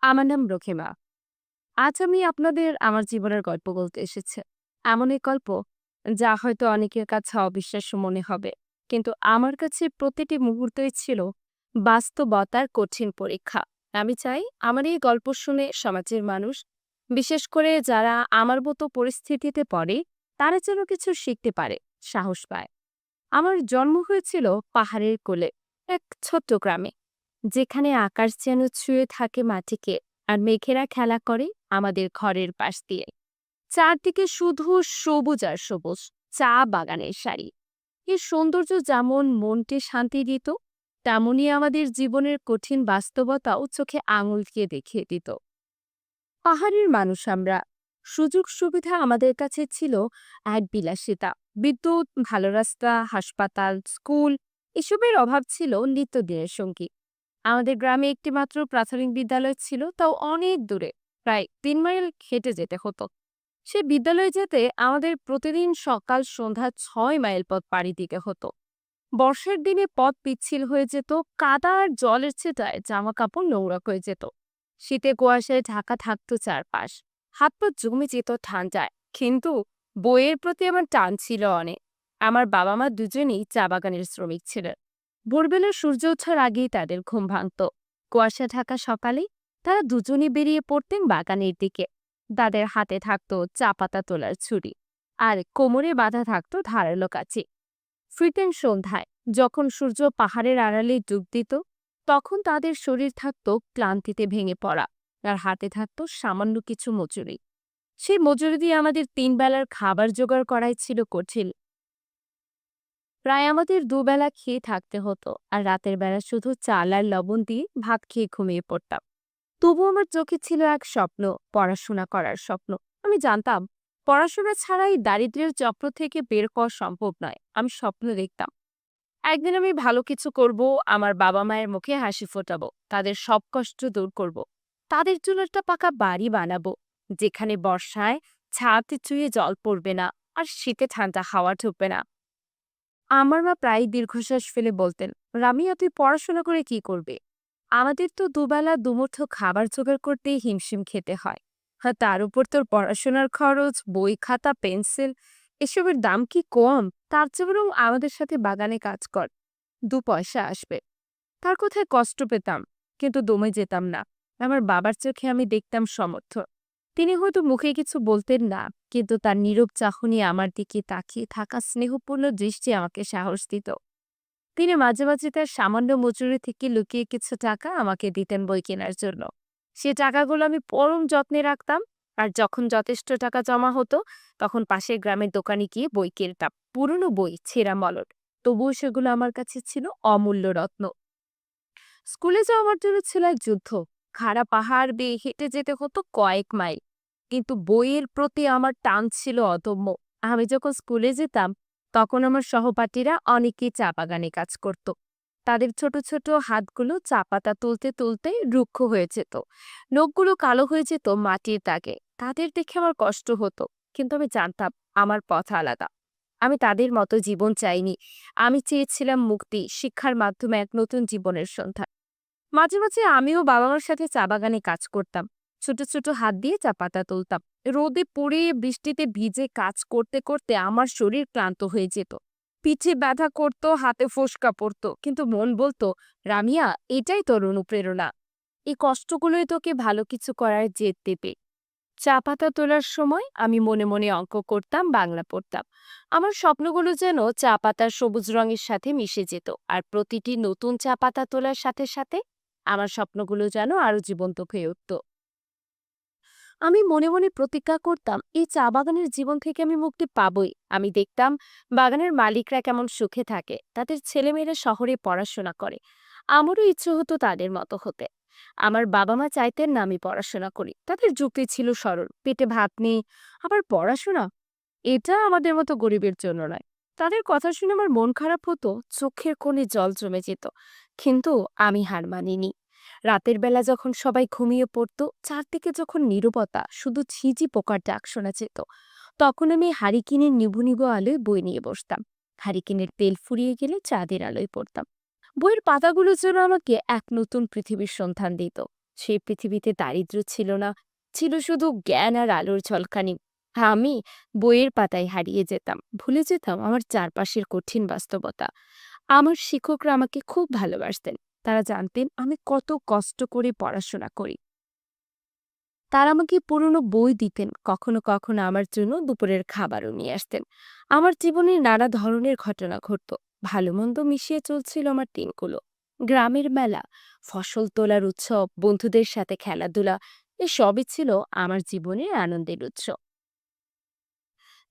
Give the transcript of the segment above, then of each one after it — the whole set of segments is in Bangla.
আমার নাম রহিমা। আজ আমি আপনাদের আমার জীবনের গল্প বলতে এসেছি। এমন এক গল্প যা হয়তো অনেকের কাছে অবিশ্বাস্য মনে হবে। কিন্তু আমার কাছে প্রতিটি মুহূর্তই ছিল বাস্তবতার কঠিন পরীক্ষা। আমি চাই আমার এই গল্প শুনে সমাজের মানুষ, বিশেষ করে যারা আমার মতো পরিস্থিতিতে পড়ে, তারা যেন কিছু শিখতে পারে, সাহস পায়। আমার জন্ম হয়েছিল পাহাড়ের কোলে, এক ছোট্ট গ্রামে, যেখানে আকাশ যেন ছুঁয়ে থাকে মাটিকে, আর মেঘেরা খেলা করে আমাদের ঘরের পাশ দিয়ে। চারদিকে শুধু সবুজ আর সবুজ, চা বাগানের সারি। এই সৌন্দর্য যেমন মনকে শান্তি দিত, তেমনি আমাদের জীবনের কঠিন বাস্তবতাও চোখে আঙুল দিয়ে দেখিয়ে দিত। পাহাড়ের মানুষ আমরা, সুযোগ সুবিধা আমাদের কাছে ছিল এক বিলাসিতা। বিদ্যুৎ, ভালো রাস্তা, হাসপাতাল, স্কুল, এসবের অভাব ছিল নিত্যদিনের সঙ্গী। আমাদের গ্রামে একটি মাত্র প্রাথমিক বিদ্যালয় ছিল, তাও অনেক দূরে, প্রায় ৩ মাইল হেঁটে যেতে হতো। সে বিদ্যালয়ে যেতে আমাদের প্রতিদিন সকাল সন্ধ্যা ৬ মাইল পথ পাড়ি দিতে হতো। বর্ষার দিনে পথ পিচ্ছিল হয়ে যেত, কাদা আর জলের ছেটায় জামা কাপড় নোংরা হয়ে যেত। শীতে কুয়াশায় ঢাকা থাকতো চারপাশ, হাত পা জমে যেত ঠান্ডায়। কিন্তু বইয়ের প্রতি আমার টান ছিল অনেক। আমার বাবা মা দুজনেই চা বাগানের শ্রমিক ছিলেন। ভোরবেলা সূর্য ওঠার আগেই তাদের ঘুম ভাঙত। কুয়াশা ঢাকা সকালে তারা দুজনে বেরিয়ে পড়তেন বাগানের দিকে। তাদের হাতে থাকতো চা পাতা তোলার ছুরি, আর কোমরে বাঁধা থাকতো ধারালো কাঁচি। ফিরতেন সন্ধ্যায়, যখন সূর্য পাহাড়ের আড়ালে ডুব দিত। তখন তাদের শরীর থাকতো ক্লান্তিতে ভেঙে পড়া, আর হাতে থাকতো সামান্য কিছু মজুরি। সেই মজুরি দিয়ে আমাদের ৩ বেলার খাবার জোগাড় করাই ছিল কঠিন। প্রায় আমাদের দুবেলা খেয়ে থাকতে হতো, আর রাতের বেলা শুধু চাল আর লবণ দিয়ে ভাত খেয়ে ঘুমিয়ে পড়তাম। তবু আমার চোখে ছিল এক স্বপ্ন, পড়াশোনা করার স্বপ্ন। আমি জানতাম পড়াশোনা ছাড়াই দারিদ্র্যের চক্র থেকে বের হওয়া সম্ভব নয়। আমি স্বপ্ন দেখতাম একদিন আমি ভালো কিছু করব, আমার বাবা মায়ের মুখে হাসি ফোটাবো, তাদের সব কষ্ট দূর করব। তাদের জন্য একটা পাকা বাড়ি বানাবো, যেখানে বর্ষায় ছাদ চুঁয়ে জল পড়বে না, আর শীতে ঠান্ডা হাওয়া ঢুকবে না। আমার মা প্রায় দীর্ঘশ্বাস ফেলে বলতেন, রামিয়া, তুই পড়াশোনা করে কি করবে? আমাদের তো দুবেলা দুমুঠো খাবার জোগাড় করতেই হিমশিম খেতে হয়। হ্যাঁ, তার উপর তোর পড়াশোনার খরচ, বই খাতা পেন্সিল, এসবের দাম কি কম? তার চেয়ে বরং আমাদের সাথে বাগানে কাজ কর, ২ পয়সা আসবে। তার কথায় কষ্ট পেতাম, কিন্তু দমে যেতাম না। আমার বাবার চোখে আমি দেখতাম সমর্থন। তিনি হয়তো মুখে কিছু বলতেন না, কিন্তু তার নীরব চাহনি, আমার দিকে তাকিয়ে থাকা স্নেহপূর্ণ দৃষ্টি আমাকে সাহস দিত। তিনি মাঝে মাঝে তার সামান্য মজুরি থেকে লুকিয়ে কিছু টাকা আমাকে দিতেন বই কেনার জন্য। সে টাকাগুলো আমি পরম যত্নে রাখতাম। আর যখন যথেষ্ট টাকা জমা হতো, তখন পাশের গ্রামের দোকানে গিয়ে বই কিনতাম, পুরনো বই, ছেঁড়া মলট। তবুও সেগুলো আমার কাছে ছিল অমূল্য রত্ন। স্কুলে যাওয়া আমার জন্য ছিল এক যুদ্ধ। খাড়া পাহাড় বেয়ে হেঁটে যেতে হতো কয়েক মাইল, কিন্তু বইয়ের প্রতি আমার টান ছিল অদম্য। আমি যখন স্কুলে যেতাম, তখন আমার সহপাঠীরা অনেকেই চা বাগানে কাজ করত। তাদের ছোট ছোট হাতগুলো চা পাতা তুলতে তুলতে রুক্ষ হয়ে যেত, নখগুলো কালো হয়ে যেত মাটির দাগে। তাদের দেখে আমার কষ্ট হতো, কিন্তু আমি জানতাম আমার পথ আলাদা। আমি তাদের মতো জীবন চাইনি। আমি চেয়েছিলাম মুক্তি, শিক্ষার মাধ্যমে এক নতুন জীবনের সন্ধান। মাঝে মাঝে আমিও বাবা মার সাথে চা বাগানে কাজ করতাম। ছোট ছোট হাত দিয়ে চা পাতা তুলতাম। রোদে পুড়ে বৃষ্টিতে ভিজে কাজ করতে করতে আমার শরীর ক্লান্ত হয়ে যেত। পিঠে ব্যথা করতো, হাতে ফোস্কা পড়তো, কিন্তু মন বলতো, রামিয়া, এটাই তোর অনুপ্রেরণা। এই কষ্টগুলোই তোকে ভালো কিছু করার জেদ দেবে। চা পাতা তোলার সময় আমি মনে মনে অঙ্ক করতাম, বাংলা পড়তাম। আমার স্বপ্নগুলো যেন চা পাতার সবুজ রঙের সাথে মিশে যেত, আর প্রতিটি নতুন চা পাতা তোলার সাথে সাথে আমার স্বপ্নগুলো যেন আরো জীবন্ত হয়ে উঠত। আমি মনে মনে প্রতিজ্ঞা করতাম, এই চা বাগানের জীবন থেকে আমি মুক্তি পাবই। আমি দেখতাম বাগানের মালিকরা কেমন সুখে থাকে, তাদের ছেলেমেয়েরা শহরে পড়াশোনা করে। আমারও ইচ্ছে হতো তাদের মতো হতে। আমার বাবা মা চাইতেন না আমি পড়াশোনা করি। তাদের যুক্তি ছিল সরল, পেটে ভাত নেই, আবার পড়াশোনা, এটা আমাদের মতো গরিবের জন্য নয়। তাদের কথা শুনে আমার মন খারাপ হতো, চোখের কোণে জল জমে যেত। কিন্তু আমি হার মানিনি। রাতের বেলা যখন সবাই ঘুমিয়ে পড়তো, চারদিকে যখন নীরবতা, শুধু ঝিঝি পোকার ডাক শোনা যেত, তখন আমি হারিকেনের নিভু নিভু আলোয় বই নিয়ে বসতাম। হারিকেনের তেল ফুরিয়ে গেলে চাঁদের আলোয় পড়তাম। বইয়ের পাতাগুলো যেন আমাকে এক নতুন পৃথিবীর সন্ধান দিত। সেই পৃথিবীতে দারিদ্র্য ছিল না, ছিল শুধু জ্ঞান আর আলোর ঝলকানি। আমি বইয়ের পাতায় হারিয়ে যেতাম, ভুলে যেতাম আমার চারপাশের কঠিন বাস্তবতা। আমার শিক্ষকরা আমাকে খুব ভালোবাসতেন। তারা জানতেন আমি কত কষ্ট করে পড়াশোনা করি। তারা আমাকে পুরনো বই দিতেন, কখনো কখনো আমার জন্য দুপুরের খাবারও নিয়ে আসতেন। আমার জীবনে নানা ধরনের ঘটনা ঘটতো, ভালো মন্দ মিশিয়ে চলছিল আমার দিনগুলো। গ্রামের মেলা, ফসল তোলার উৎসব, বন্ধুদের সাথে খেলাধুলা, এসবই ছিল আমার জীবনের আনন্দের উৎস।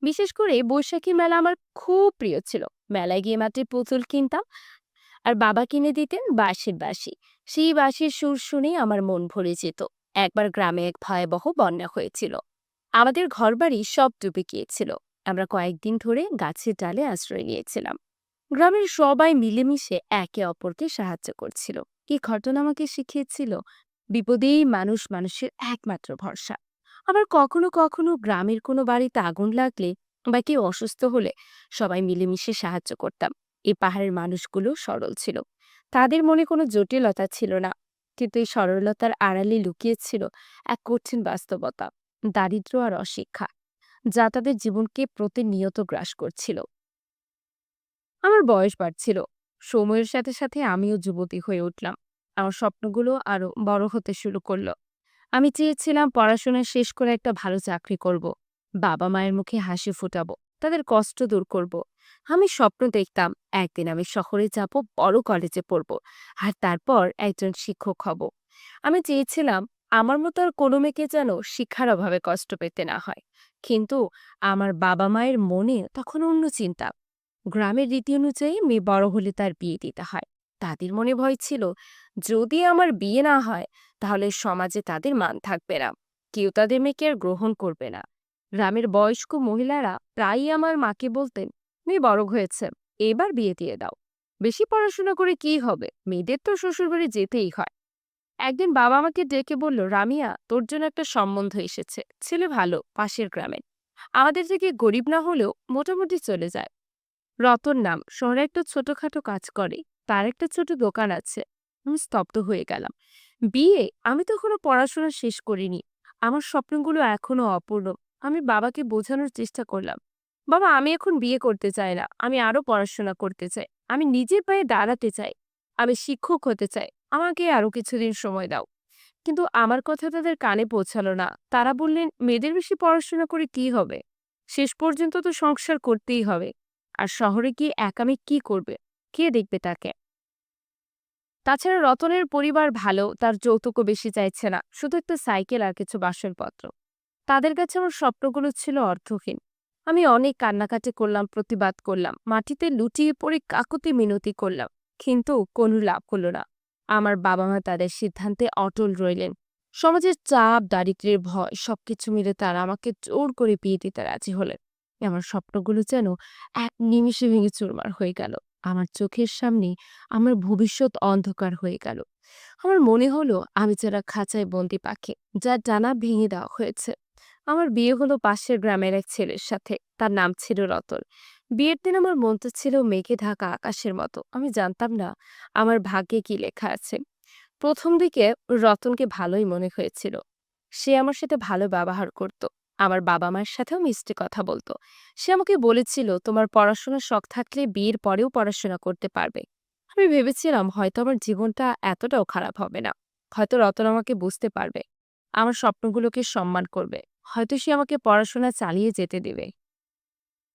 বিশেষ করে বৈশাখী মেলা আমার খুব প্রিয় ছিল। মেলায় গিয়ে মাটির পুতুল কিনতাম, আর বাবা কিনে দিতেন বাঁশের বাঁশি। সেই বাঁশির সুর শুনেই আমার মন ভরে যেত। একবার গ্রামে এক ভয়াবহ বন্যা হয়েছিল, আমাদের ঘরবাড়ি সব ডুবে গিয়েছিল। আমরা কয়েকদিন ধরে গাছের ডালে আশ্রয় নিয়েছিলাম। গ্রামের সবাই মিলেমিশে একে অপরকে সাহায্য করছিল। এই ঘটনা আমাকে শিখিয়েছিল বিপদেই মানুষ মানুষের একমাত্র ভরসা। আবার কখনো কখনো গ্রামের কোনো বাড়িতে আগুন লাগলে বা কেউ অসুস্থ হলে সবাই মিলেমিশে সাহায্য করতাম। এই পাহাড়ের মানুষগুলো সরল ছিল, তাদের মনে কোনো জটিলতা ছিল না। কিন্তু এই সরলতার আড়ালে লুকিয়েছিল এক কঠিন বাস্তবতা, দারিদ্র্য আর অশিক্ষা, যা তাদের জীবনকে প্রতিনিয়ত গ্রাস করছিল। আমার বয়স বাড়ছিল, সময়ের সাথে সাথে আমিও যুবতী হয়ে উঠলাম। আমার স্বপ্নগুলো আরো বড় হতে শুরু করলো। আমি চেয়েছিলাম পড়াশোনা শেষ করে একটা ভালো চাকরি করব, বাবা মায়ের মুখে হাসি ফোটাবো, তাদের কষ্ট দূর করব। আমি স্বপ্ন দেখতাম একদিন আমি শহরে যাব, বড় কলেজে পড়ব, আর তারপর একজন শিক্ষক হব। আমি চেয়েছিলাম আমার মতো আর কোনো মেয়েকে যেন শিক্ষার অভাবে কষ্ট পেতে না হয়। কিন্তু আমার বাবা মায়ের মনে তখন অন্য চিন্তা। গ্রামের রীতি অনুযায়ী মেয়ে বড় হলে তার বিয়ে দিতে হয়। তাদের মনে ভয় ছিল, যদি আমার বিয়ে না হয় তাহলে সমাজে তাদের মান থাকবে না, কেউ তাদের মেয়েকে আর গ্রহণ করবে না। গ্রামের বয়স্ক মহিলারা প্রায়ই আমার মাকে বলতেন, মেয়ে বড় হয়েছে, এবার বিয়ে দিয়ে দাও, বেশি পড়াশোনা করে কি হবে, মেয়েদের তো শ্বশুরবাড়ি যেতেই হয়। একদিন বাবা আমাকে ডেকে বলল, রামিয়া, তোর জন্য একটা সম্বন্ধ এসেছে, ছেলে ভালো, পাশের গ্রামে, আমাদের থেকে গরিব না হলেও মোটামুটি চলে যায়। রতন নাম, শহরে একটা ছোটখাটো কাজ করে, তার একটা ছোট দোকান আছে। আমি স্তব্ধ হয়ে গেলাম। বিয়ে? আমি তো এখনো পড়াশোনা শেষ করিনি, আমার স্বপ্নগুলো এখনো অপূর্ণ। আমি বাবাকে বোঝানোর চেষ্টা করলাম, বাবা আমি এখন বিয়ে করতে চাই না, আমি আরো পড়াশোনা করতে চাই, আমি নিজের পায়ে দাঁড়াতে চাই, আমি শিক্ষক হতে চাই, আমাকে আরো কিছুদিন সময় দাও। কিন্তু আমার কথা তাদের কানে পৌঁছালো না। তারা বললেন, মেয়েদের বেশি পড়াশোনা করে কি হবে, শেষ পর্যন্ত তো সংসার করতেই হবে, আর শহরে গিয়ে একা মেয়ে কি করবে, কে দেখবে তাকে। তাছাড়া রতনের পরিবার ভালো, তার যৌতুকও বেশি চাইছে না, শুধু একটা সাইকেল আর কিছু বাসনপত্র। তাদের কাছে আমার স্বপ্নগুলো ছিল অর্থহীন। আমি অনেক কান্নাকাটি করলাম, প্রতিবাদ করলাম, মাটিতে লুটিয়ে পড়ে কাকুতি মিনতি করলাম, কিন্তু কোনো লাভ হলো না। আমার বাবা মা তাদের সিদ্ধান্তে অটল রইলেন। সমাজের চাপ, দারিদ্র্যের ভয়, সবকিছু মিলে তারা আমাকে জোর করে বিয়ে দিতে রাজি হলেন। আমার স্বপ্নগুলো যেন এক নিমিষে ভেঙে চুরমার হয়ে গেল। আমার চোখের সামনে আমার ভবিষ্যৎ অন্ধকার হয়ে গেল। আমার মনে হলো আমি যারা খাঁচায় বন্দি পাখি, যার ডানা ভেঙে দেওয়া হয়েছে। আমার বিয়ে হলো পাশের গ্রামের এক ছেলের সাথে, তার নাম ছিল রতন। বিয়ের দিন আমার মনটা ছিল মেঘে ঢাকা আকাশের মতো। আমি জানতাম না আমার ভাগ্যে কি লেখা আছে। প্রথম দিকে রতনকে ভালোই মনে হয়েছিল। সে আমার সাথে ভালো ব্যবহার করত, আমার বাবা মায়ের সাথেও মিষ্টি কথা বলতো। সে আমাকে বলেছিল, তোমার পড়াশোনার শখ থাকলে বিয়ের পরেও পড়াশোনা করতে পারবে। আমি ভেবেছিলাম হয়তো আমার জীবনটা এতটাও খারাপ হবে না, হয়তো রতন আমাকে বুঝতে পারবে, আমার স্বপ্নগুলোকে সম্মান করবে, হয়তো সে আমাকে পড়াশোনা চালিয়ে যেতে দেবে।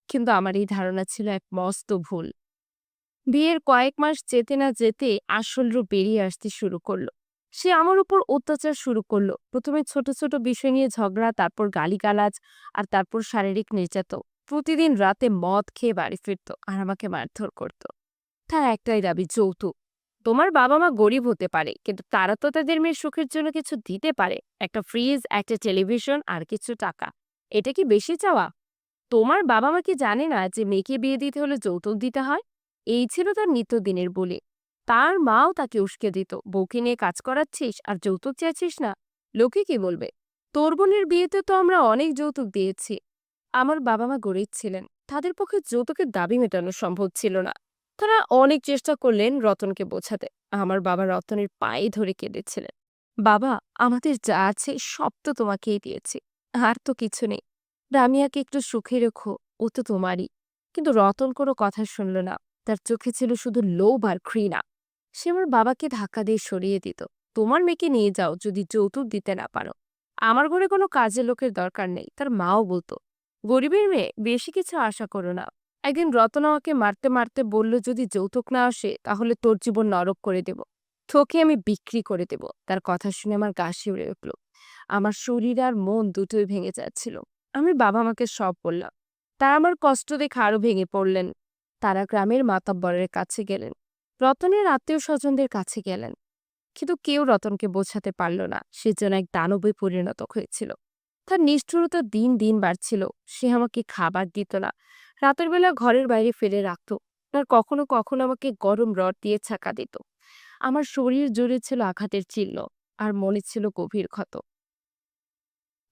কিন্তু আমার এই ধারণা ছিল এক মস্ত ভুল। বিয়ের কয়েক মাস যেতে না যেতে আসল রূপ বেরিয়ে আসতে শুরু করলো। সে আমার উপর অত্যাচার শুরু করলো, প্রথমে ছোট ছোট বিষয় নিয়ে ঝগড়া, তারপর গালিগালাজ, আর তারপর শারীরিক নির্যাতন। প্রতিদিন রাতে মদ খেয়ে বাড়ি ফিরতো আর আমাকে মারধর করত। তার একটাই দাবি, যৌতুক। তোমার বাবা মা গরিব হতে পারে, কিন্তু তারা তো তাদের মেয়ের সুখের জন্য কিছু দিতে পারে, একটা ফ্রিজ, একটা টেলিভিশন আর কিছু টাকা। এটা কি বেশি চাওয়া? তোমার বাবা মা কি জানে না যে মেয়েকে বিয়ে দিতে হলে যৌতুক দিতে হয়? এই ছিল তার নিত্যদিনের বলে। তার মাও তাকে উস্কে দিত, বউকে নিয়ে কাজ করাচ্ছিস আর যৌতুক চাইছিস না, লোকে কি বলবে? তোর বোনের বিয়েতে তো আমরা অনেক যৌতুক দিয়েছি। আমার বাবা মা গরিব ছিলেন, তাদের পক্ষে যৌতুকের দাবি মেটানো সম্ভব ছিল না। তারা অনেক চেষ্টা করলেন রতনকে বোঝাতে। আমার বাবা রতনের পায়ে ধরে কেঁদেছিলেন, বাবা, আমাদের যা আছে সব তো তোমাকেই দিয়েছি। আর তো কিছু নেই। রামিয়াকে একটু সুখে রেখো, ও তো তোমারই। কিন্তু রতন কোনো কথা শুনল না। তার চোখে ছিল শুধু লোভ আর ঘৃণা। সে আমার বাবাকে ধাক্কা দিয়ে সরিয়ে দিত। তোমার মেয়েকে নিয়ে যাও যদি যৌতুক দিতে না পারো। আমার ঘরে কোনো কাজের লোকের দরকার নেই। তার মাও বলতো, গরিবের মেয়ে, বেশি কিছু আশা করো না। একদিন রতন আমাকে মারতে মারতে বলল, যদি যৌতুক না আসে তাহলে তোর জীবন নরক করে দেব। তোকে আমি বিক্রি করে দেব। তার কথা শুনে আমার গা শিউরে উঠল। আমার শরীর আর মন দুটোই ভেঙে যাচ্ছিল। আমি বাবা মাকে সব বললাম। তারা আমার কষ্ট দেখে আরো ভেঙে পড়লেন। তারা গ্রামের মাতব্বরের কাছে গেলেন, রতনের আত্মীয় স্বজনদের কাছে গেলেন। কিন্তু কেউ রতনকে বোঝাতে পারল না সে যেন এক দানবে পরিণত হয়েছিল। তার নিষ্ঠুরতা দিন দিন বাড়ছিল। সে আমাকে খাবার দিত না, রাতের বেলা ঘরের বাইরে ফেলে রাখতো, আর কখনো কখনো আমাকে গরম রড দিয়ে ছাকা দিত। আমার শরীর জুড়ে ছিল আঘাতের চিহ্ন, আর মনে ছিল গভীর ক্ষত।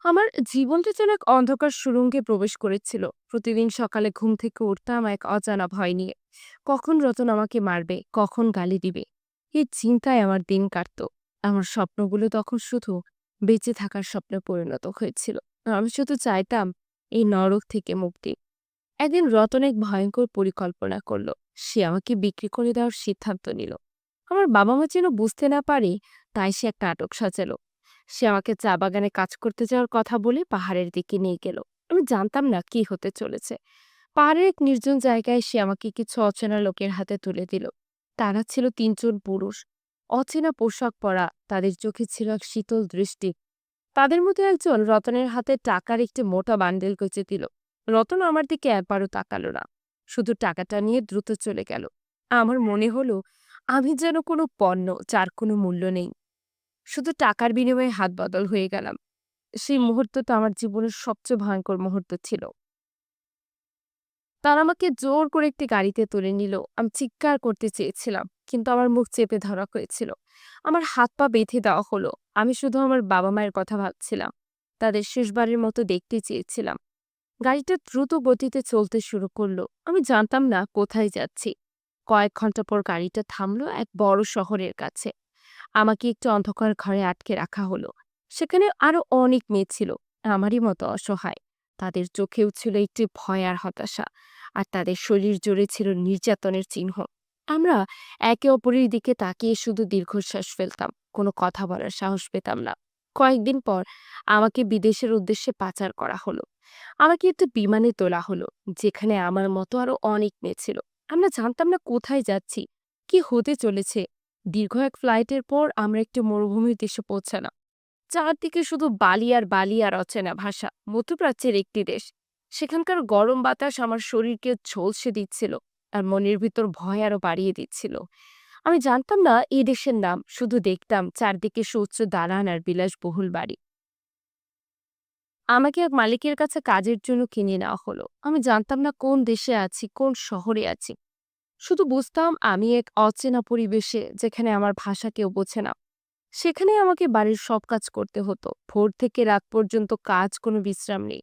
আমার জীবনটা যেন এক অন্ধকার সুড়ঙ্গে প্রবেশ করেছিল। প্রতিদিন সকালে ঘুম থেকে উঠতাম এক অজানা ভয় নিয়ে। কখন রতন আমাকে মারবে, কখন গালি দিবে, এই চিন্তায় আমার দিন কাটতো। আমার স্বপ্নগুলো তখন শুধু বেঁচে থাকার স্বপ্নে পরিণত হয়েছিল। আমি শুধু চাইতাম এই নরক থেকে মুক্তি। একদিন রতন এক ভয়ঙ্কর পরিকল্পনা করলো। সে আমাকে বিক্রি করে দেওয়ার সিদ্ধান্ত নিল। আমার বাবা মা যেন বুঝতে না পারে, তাই সে একটা নাটক সাজালো। সে আমাকে চা বাগানে কাজ করতে যাওয়ার কথা বলে পাহাড়ের দিকে নিয়ে গেল। আমি জানতাম না কি হতে চলেছে। পাহাড়ের এক নির্জন জায়গায় সে আমাকে কিছু অচেনা লোকের হাতে তুলে দিল। তারা ছিল তিনজন পুরুষ, অচেনা পোশাক পরা। তাদের চোখে ছিল এক শীতল দৃষ্টি। তাদের মধ্যে একজন রতনের হাতে টাকার একটি মোটা বান্ডেল গুঁজে দিল। রতন আমার দিকে একবারও তাকালো না, শুধু টাকাটা নিয়ে দ্রুত চলে গেল। আমার মনে হলো আমি যেন কোনো পণ্য, যার কোনো মূল্য নেই, শুধু টাকার বিনিময়ে হাত বদল হয়ে গেলাম। সেই মুহূর্তটা আমার জীবনের সবচেয়ে ভয়ঙ্কর মুহূর্ত ছিল। তারা আমাকে জোর করে একটি গাড়িতে তুলে নিল। আমি চিৎকার করতে চেয়েছিলাম, কিন্তু আমার মুখ চেপে ধরা হয়েছিল। আমার হাত পা বেঁধে দেওয়া হলো। আমি শুধু আমার বাবা মায়ের কথা ভাবছিলাম, তাদের শেষবারের মতো দেখতে চেয়েছিলাম। গাড়িটা দ্রুত গতিতে চলতে শুরু করলো। আমি জানতাম না কোথায় যাচ্ছি। কয়েক ঘন্টা পর গাড়িটা থামলো এক বড় শহরের কাছে। আমাকে একটু অন্ধকার ঘরে আটকে রাখা হলো। সেখানে আরো অনেক মেয়ে ছিল, আমারই মতো অসহায়। তাদের চোখেও ছিল একটি ভয় আর হতাশা, আর তাদের শরীর জুড়ে ছিল নির্যাতনের চিহ্ন। আমরা একে অপরের দিকে তাকিয়ে শুধু দীর্ঘশ্বাস ফেলতাম, কোনো কথা বলার সাহস পেতাম না। কয়েকদিন পর আমাকে বিদেশের উদ্দেশ্যে পাচার করা হলো। আমাকে একটা বিমানে তোলা হলো, যেখানে আমার মতো আরো অনেক মেয়ে ছিল। আমরা জানতাম না কোথায় যাচ্ছি, কি হতে চলেছে। দীর্ঘ এক ফ্লাইটের পর আমরা একটি মরুভূমির দেশে পৌঁছালাম। চারদিকে শুধু বালি আর বালি আর অচেনা ভাষা। মধ্যপ্রাচ্যের একটি দেশ। সেখানকার গরম বাতাস আমার শরীরকে ঝলসে দিচ্ছিল, আর মনের ভিতর ভয় আরো বাড়িয়ে দিচ্ছিল। আমি জানতাম না এই দেশের নাম, শুধু দেখতাম চারদিকে সুউচ্চ দালান আর বিলাসবহুল বাড়ি। আমাকে এক মালিকের কাছে কাজের জন্য কিনে নেওয়া হলো। আমি জানতাম না কোন দেশে আছি, কোন শহরে আছি। শুধু বুঝতাম আমি এক অচেনা পরিবেশে, যেখানে আমার ভাষা কেউ বোঝে না। সেখানে আমাকে বাড়ির সব কাজ করতে হতো। ভোর থেকে রাত পর্যন্ত কাজ, কোনো বিশ্রাম নেই।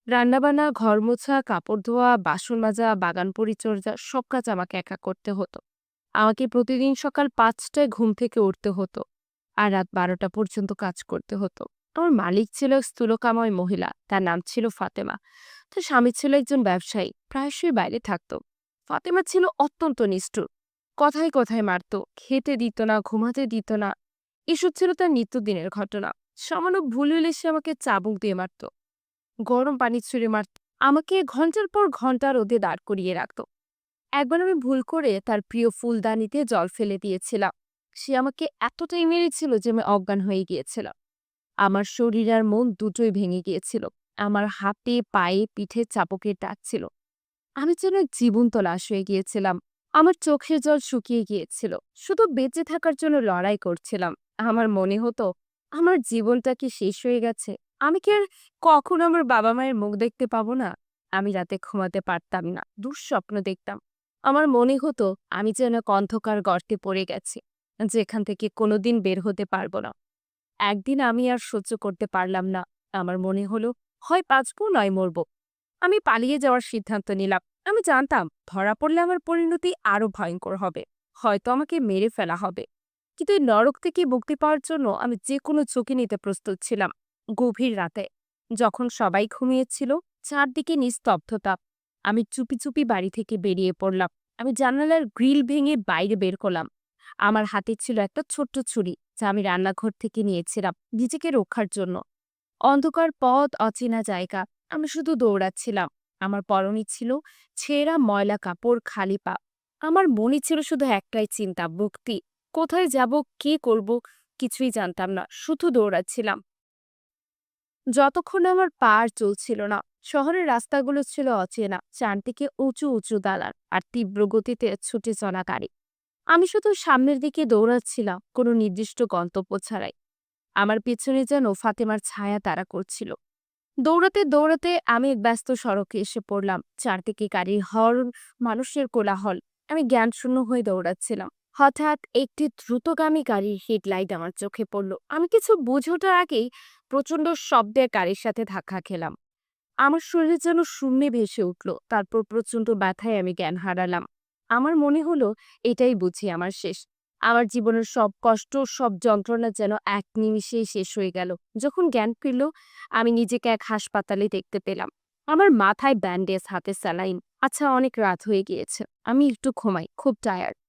রান্নাবান্না, ঘর মোছা, কাপড় ধোয়া, বাসন মাজা, বাগান পরিচর্যা, সব কাজ আমাকে একা করতে হতো। আমাকে প্রতিদিন সকাল ৫টায় ঘুম থেকে উঠতে হতো, আর রাত ১২টা পর্যন্ত কাজ করতে হতো। আমার মালিক ছিল এক স্থূলকাময় মহিলা, তার নাম ছিল ফাতেমা। তার স্বামী ছিল একজন ব্যবসায়ী, প্রায়শই বাইরে থাকতো। ফাতেমা ছিল অত্যন্ত নিষ্ঠুর। কথায় কথায় মারত, খেতে দিত না, ঘুমাতে দিত না। এসব ছিল তার নিত্যদিনের ঘটনা। সামান্য ভুল হলে সে আমাকে চাবুক দিয়ে মারত, গরম পানি ছুঁড়ে মারত, আমাকে ঘন্টার পর ঘন্টা রোদে দাঁড় করিয়ে রাখত। একবার আমি ভুল করে তার প্রিয় ফুলদানিতে জল ফেলে দিয়েছিলাম। সে আমাকে এতটাই মেরেছিল যে আমি অজ্ঞান হয়ে গিয়েছিলাম। আমার শরীর আর মন দুটোই ভেঙে গিয়েছিল। আমার হাতে, পায়ে, পিঠে চাপকের দাগ ছিল। আমি যেন এক জীবন্ত লাশ হয়ে গিয়েছিলাম। আমার চোখের জল শুকিয়ে গিয়েছিল। শুধু বেঁচে থাকার জন্য লড়াই করছিলাম। আমার মনে হতো আমার জীবনটা কি শেষ হয়ে গেছে। আমি কি আর কখনো আমার বাবা মায়ের মুখ দেখতে পাবো না। আমি রাতে ঘুমাতে পারতাম না, দুঃস্বপ্ন দেখতাম। আমার মনে হতো আমি যেন এক অন্ধকার গর্তে পড়ে গেছি, যেখান থেকে কোনোদিন বের হতে পারবো না। একদিন আমি আর সহ্য করতে পারলাম না। আমার মনে হলো হয় বাঁচবো নয় মরবো। আমি পালিয়ে যাওয়ার সিদ্ধান্ত নিলাম। আমি জানতাম ধরা পড়লে আমার পরিণতি আরো ভয়ঙ্কর হবে। হয়তো আমাকে মেরে ফেলা হবে। কিন্তু এই নরক থেকে মুক্তি পাওয়ার জন্য আমি যেকোনো ঝুঁকি নিতে প্রস্তুত ছিলাম। গভীর রাতে যখন সবাই ঘুমিয়েছিল, চারদিকে নিস্তব্ধতা, আমি চুপি চুপি বাড়ি থেকে বেরিয়ে পড়লাম। আমি জানালার গ্রিল ভেঙে বাইরে বের করলাম। আমার হাতে ছিল একটা ছোট্ট ছুরি, যা আমি রান্নাঘর থেকে নিয়েছিলাম নিজেকে রক্ষার জন্য। অন্ধকার পথ, অচেনা জায়গা, আমি শুধু দৌড়াচ্ছিলাম। আমার পরনে ছিল ছেঁড়া ময়লা কাপড়, খালি পা। আমার মনে ছিল শুধু একটাই চিন্তা, মুক্তি। কোথায় যাব, কি করব, কিছুই জানতাম না, শুধু দৌড়াচ্ছিলাম। যতক্ষণ আমার পা আর চলছিল না। শহরের রাস্তাগুলো ছিল অচেনা, চারদিকে উঁচু উঁচু দালান আর তীব্র গতিতে ছুটে চলা গাড়ি। আমি শুধু সামনের দিকে দৌড়াচ্ছিলাম, কোনো নির্দিষ্ট গন্তব্য ছাড়াই। আমার পেছনে যেন ফাতেমার ছায়া তাড়া করছিল। দৌড়াতে দৌড়াতে আমি এক ব্যস্ত সড়কে এসে পড়লাম। চারদিকে গাড়ির হর্ন, মানুষের কোলাহল। আমি জ্ঞানশূন্য হয়ে দৌড়াচ্ছিলাম। হঠাৎ একটি দ্রুতগামী গাড়ির হেডলাইট আমার চোখে পড়ল। আমি কিছু বুঝে ওঠার আগেই প্রচন্ড শব্দে গাড়ির সাথে ধাক্কা খেলাম। আমার শরীরে যেন শূন্যে ভেসে উঠল। তারপর প্রচন্ড ব্যথায় আমি জ্ঞান হারালাম। আমার মনে হলো এটাই বুঝি আমার শেষ। আমার জীবনের সব কষ্ট, সব যন্ত্রণা যেন এক নিমিষেই শেষ হয়ে গেল। যখন জ্ঞান ফিরল, আমি নিজেকে এক হাসপাতালে দেখতে পেলাম। আমার মাথায় ব্যান্ডেজ, হাতে স্যালাইন। আচ্ছা, অনেক রাত হয়ে গিয়েছে, আমি একটু ঘুমাই, খুব টায়ার্ড।